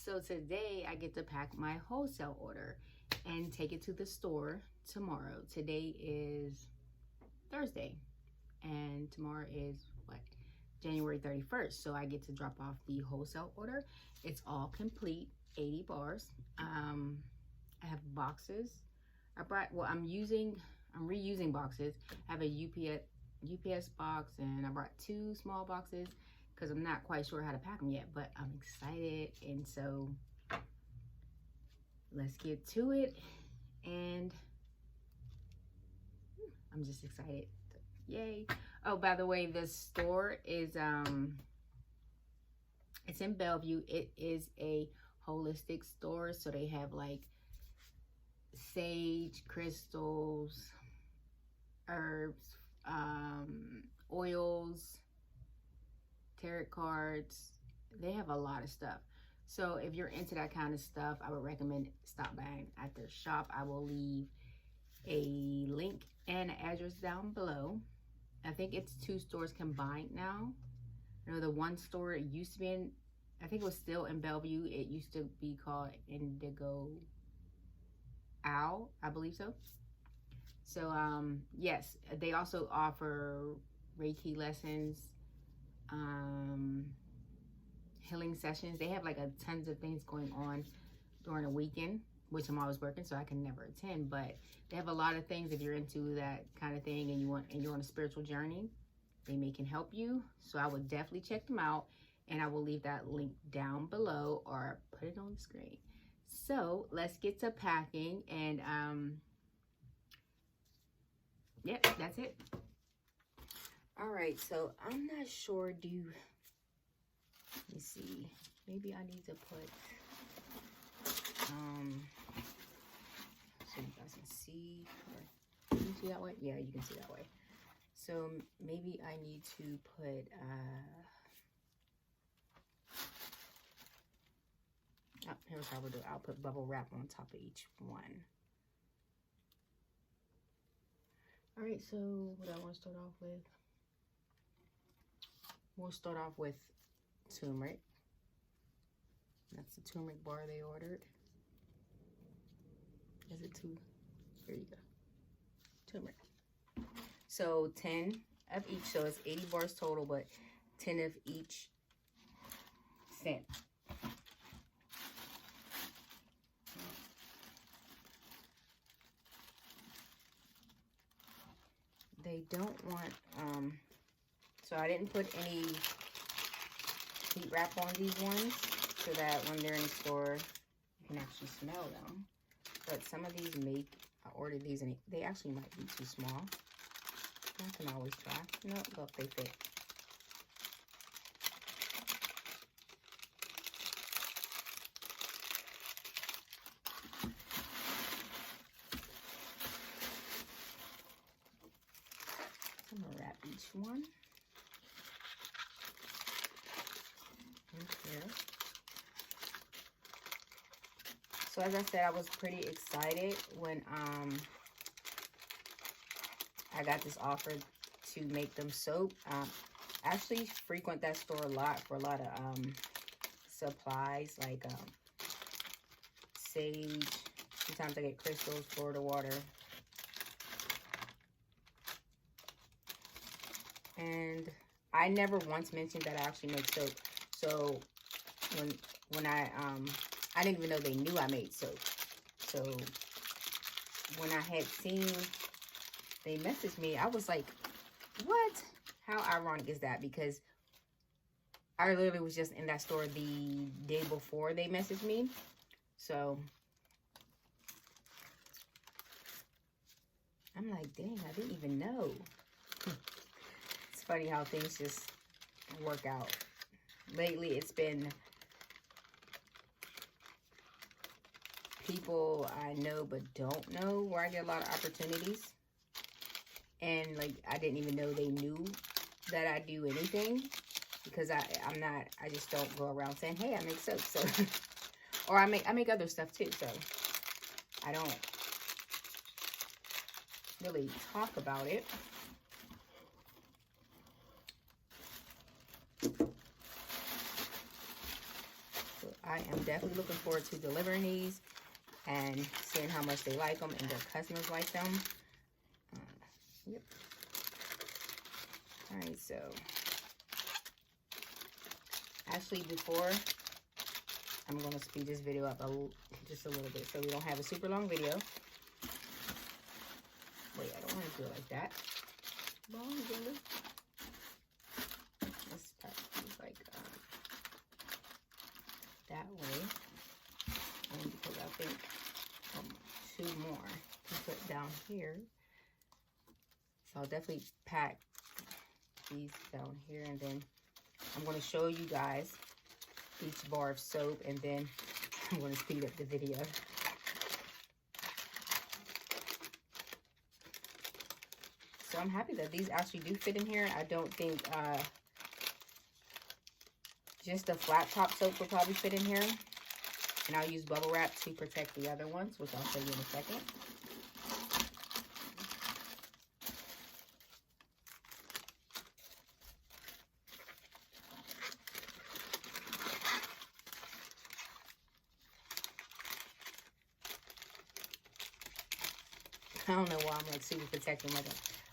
So today I get to pack my wholesale order and take it to the store tomorrow. Today is Thursday and tomorrow is what? January 31st. So I get to drop off the wholesale order. It's all complete, 80 bars. I have boxes. I'm reusing boxes. I have a UPS box, and I brought 2 small boxes because I'm not quite sure how to pack them yet, but I'm excited. And so let's get to it. And I'm just excited. Yay. Oh, by the way, the store is it's in Bellevue. It is a holistic store, so they have like sage, crystals, herbs, oils, tarot cards. They have a lot of stuff. So if you're into that kind of stuff, I would recommend stop by at their shop. I will leave a link and an address down below. I think it's 2 stores combined now. You know, the one store, it used to be in, I think it was still in Bellevue. It used to be called Indigo Owl, I believe so. So yes, they also offer Reiki lessons, healing sessions. They have like tons of things going on during the weekend, which I'm always working, so I can never attend. But they have a lot of things if you're into that kind of thing and you're on a spiritual journey. They can help you. So I would definitely check them out, and I will leave that link down below or put it on the screen. So let's get to packing, and yep, that's it. All right, so I'm not sure. Let me see. Maybe I need to put so you guys can see. Can you see that way? Yeah, you can see that way. So maybe I need to put here's how we'll do it. I'll put bubble wrap on top of each one. All right, so what I want to start off with, we'll start off with turmeric. That's the turmeric bar they ordered. Is it 2? There you go. Turmeric. So 10 of each, so it's 80 bars total, but 10 of each scent. They don't want, so I didn't put any heat wrap on these ones so that when they're in the store, you can actually smell them. But some of these I ordered these and they actually might be too small. I can always try. No, look, they fit. I'm gonna wrap each one in here. So as I said, I was pretty excited when I got this offer to make them soap. I actually frequent that store a lot for a lot of supplies like sage. Sometimes I get crystals, Florida water. And I never once mentioned that I actually make soap. So when I didn't even know they knew I made soap. So when I had seen they messaged me, I was like, what? How ironic is that? Because I literally was just in that store the day before they messaged me. So I'm like, dang, I didn't even know. It's funny how things just work out. Lately, it's been people I know but don't know where I get a lot of opportunities. And like, I didn't even know they knew that I do anything, because I just don't go around saying, hey, I make soap. So or I make other stuff too, so I don't really talk about it. So I am definitely looking forward to delivering these and seeing how much they like them and their customers like them. Yep. All right, so actually before, I'm going to speed this video up just a little bit so we don't have a super long video. Wait, I don't want to do it like that. Let's start like that way. And because I think 2 more to put down here. So I'll definitely pack these down here, and then I'm going to show you guys each bar of soap, and then I'm going to speed up the video. So I'm happy that these actually do fit in here. I don't think just the flat top soap will probably fit in here. And I'll use bubble wrap to protect the other ones, which I'll show you in a second. I don't know why I'm like super protecting. Like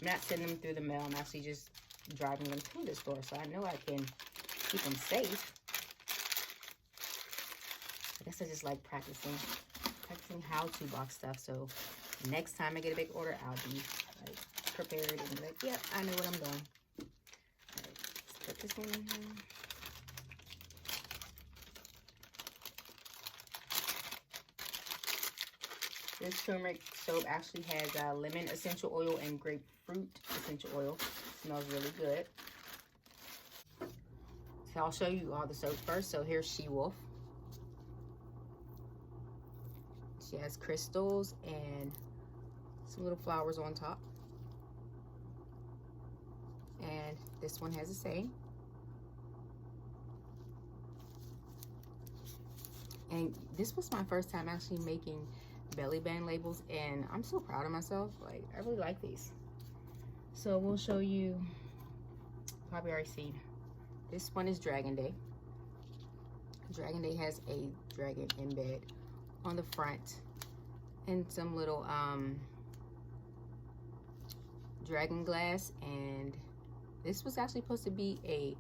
I'm not sending them through the mail. I'm actually just driving them to the store, so I know I can keep them safe. I guess I just like practicing how to box stuff. So next time I get a big order, I'll be like prepared and be like, yep, I know what I'm doing. All right, let's put this one in here. This turmeric soap actually has lemon essential oil and grapefruit essential oil. Smells really good. So I'll show you all the soaps first. So here's She Wolf. She has crystals and some little flowers on top. And this one has the same. And this was my first time actually making belly band labels, and I'm so proud of myself. Like, I really like these. So we'll show you, probably already seen. This one is Dragon Day. Dragon Day has a dragon embed on the front and some little dragon glass, and this was actually supposed to be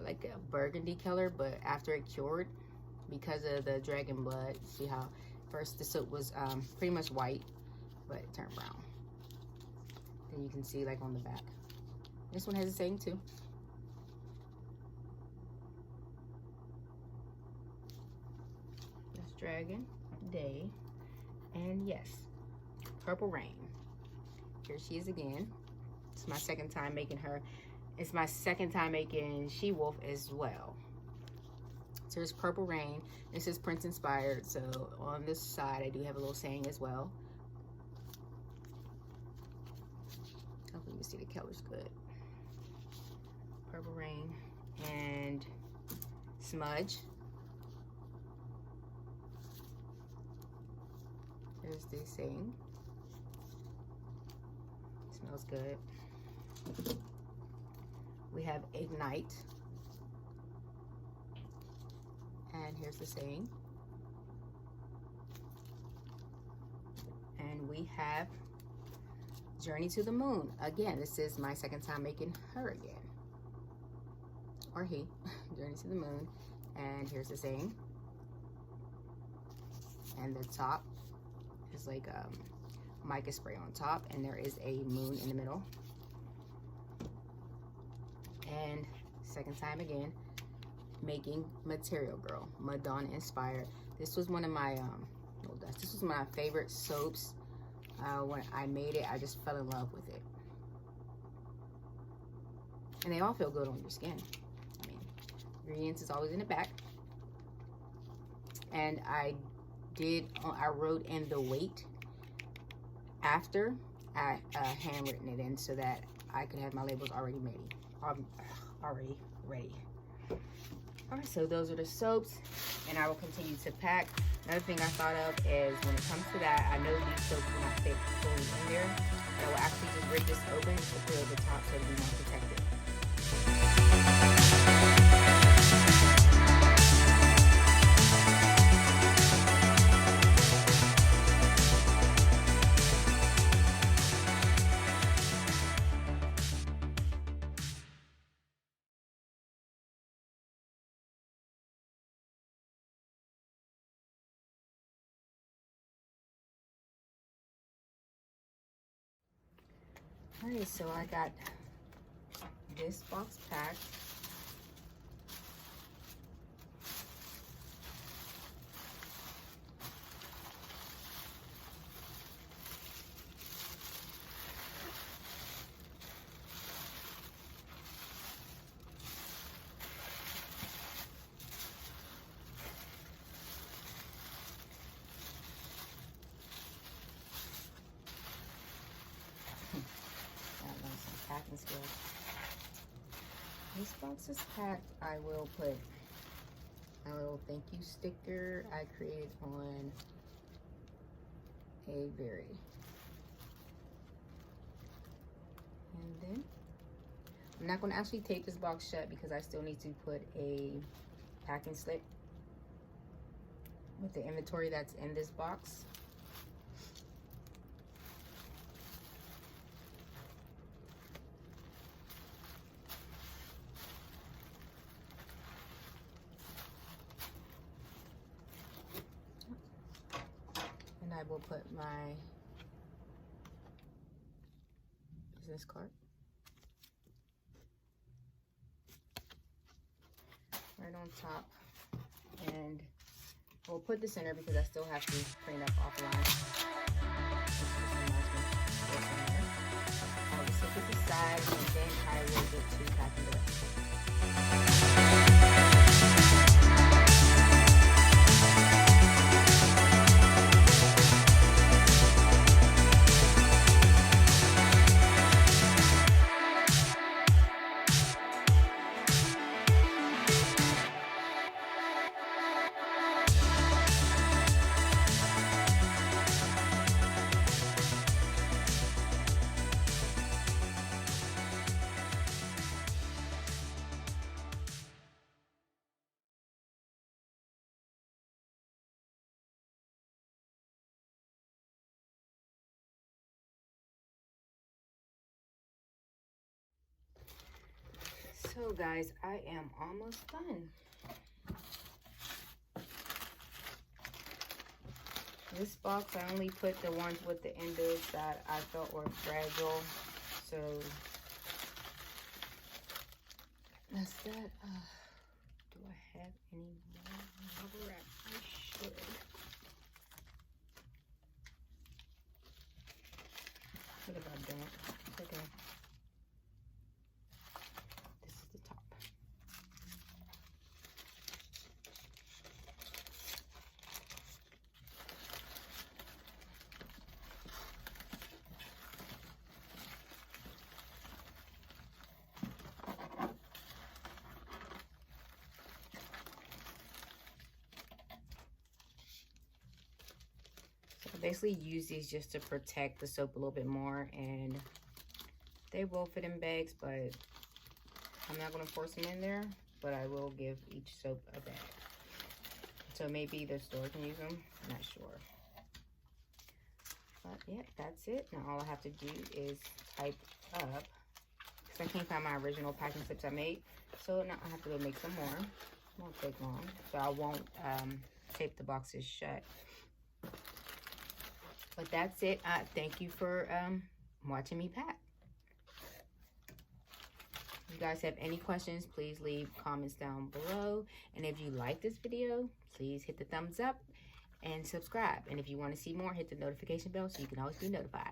like a burgundy color, but after it cured, because of the dragon blood, see how first the soap was pretty much white, but it turned brown. Then you can see like on the back. This one has the same too. That's Dragon Day. And yes, Purple Rain. Here she is again. It's my second time making her. It's my second time making She Wolf as well. So there's Purple Rain. This is Prince inspired. So on this side, I do have a little saying as well. Hopefully you see the colors good. Purple Rain and Smudge. There's the saying. Smells good. We have Ignite. And here's the saying. And we have Journey to the Moon. Again, this is my second time making her again. Or he. Journey to the Moon. And here's the saying. And the top is like mica spray on top. And there is a moon in the middle. And second time again, making Material Girl, Madonna inspired. This was one of my this was my favorite soaps. When I made it, I just fell in love with it, and they all feel good on your skin. I mean, ingredients is always in the back, and I wrote in the weight after I handwritten it in so that I could have my labels already ready. All right, so those are the soaps, and I will continue to pack. Another thing I thought of is when it comes to that, I know these soaps will not fit fully in there. I will actually just break this open to fill the top so it'll be more protected. All right, so I got this box packed. Packing skills. This box is packed. I will put a little thank you sticker I created on a berry. And then I'm not going to actually tape this box shut because I still need to put a packing slip with the inventory that's in this box. And I will put my business card right on top, and we'll put the center because I still have to clean up offline. I will set this aside and then I will get to packing the rest. So guys, I am almost done. This box, I only put the ones with the enders that I felt were fragile. So that's that. Do I have any more bubble wrap? I should. What if I don't? It's okay. This is the top. Basically use these just to protect the soap a little bit more, and they will fit in bags, but I'm not going to force them in there, but I will give each soap a bag. So maybe the store can use them, I'm not sure. But yeah, that's it. Now all I have to do is type up, because I can't find my original packing slips I made, so now I have to go make some more. It won't take long, so I won't tape the boxes shut. But that's it. Thank you for watching me pack. If you guys have any questions, please leave comments down below. And if you like this video, please hit the thumbs up and subscribe. And if you want to see more, hit the notification bell so you can always be notified.